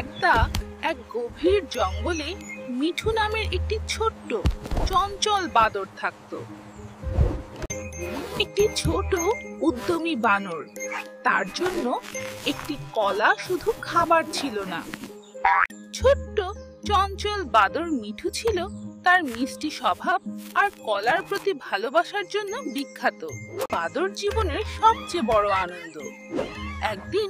একদা এক গভীর জঙ্গলে মিঠু নামের একটি ছোট্ট চঞ্চল বাদর থাকতো। একটি ছোট উদ্যমী বানর, তার জন্য একটি কলা শুধু খাবার ছিল না। ছোট্ট চঞ্চল বাদর মিঠু ছিল তার মিষ্টি স্বভাব আর কলার প্রতি ভালোবাসার জন্য বিখ্যাত। বাদর জীবনের সবচেয়ে বড় আনন্দ। একদিন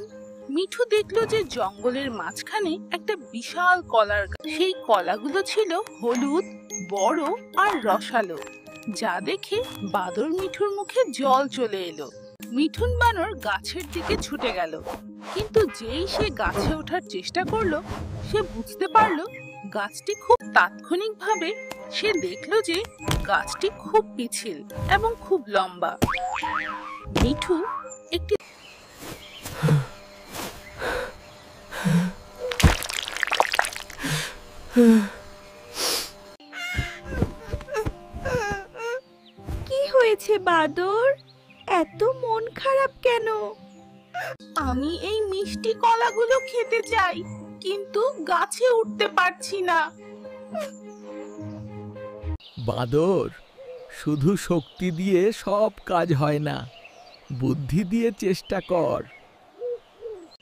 মিঠু দেখলো যে জঙ্গলের মাঝখানে একটা বিশাল কলার গাছ। সেই কলাগুলো ছিল হলুদ, বড় আর রসালো, যা দেখে বাদর মিঠুর মুখে জল চলে এলো। মিঠুন বানর গাছের দিকে ছুটে গেল, কিন্তু যেই সে গাছে ওঠার চেষ্টা করলো, সে বুঝতে পারলো গাছটি খুব তাৎক্ষণিকভাবে সে দেখলো যে গাছটি খুব পিছিল এবং খুব লম্বা। মিঠু একটি কি হয়েছে বাদর? এত মন খারাপ কেন? আমি এই মিষ্টি কলাগুলো খেতে চাই, কিন্তু গাছে উঠতে পারছি না। বাদর, শুধু শক্তি দিয়ে সব কাজ হয় না, বুদ্ধি দিয়ে চেষ্টা কর।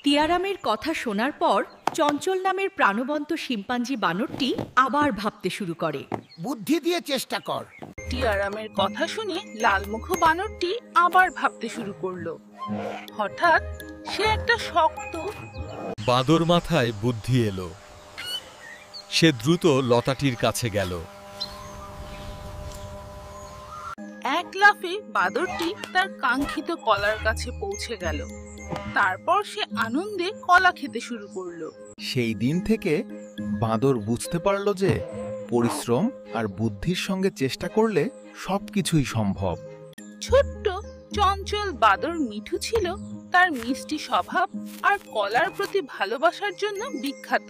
টিয়ারামের কথা শোনার পর চঞ্চল নামের প্রাণবন্ত শিম্পাঞ্জি বানরটি আবার ভাবতে শুরু করে। বুদ্ধি দিয়ে চেষ্টা কর। টিয়ারামের কথা শুনে লালমুখ বানরটি আবার ভাবতে শুরু করলো। হঠাৎ সে একটা শক্ত বাঁদর মাথায় বুদ্ধি এলো। সে দ্রুত লতাটির কাছে গেল। এক লাফে বাদরটি তার কাঙ্ক্ষিত কলার কাছে পৌঁছে গেল। তারপর সে আনন্দে কলা খেতে শুরু করলো। সেই দিন থেকে বাঁদর বুঝতে পারল যে পরিশ্রম আর বুদ্ধির সঙ্গে চেষ্টা করলে সবকিছুই সম্ভব। ছোট্ট চঞ্চল বাদর মিঠু ছিল তার মিষ্টি স্বভাব আর কলার প্রতি ভালোবাসার জন্য বিখ্যাত।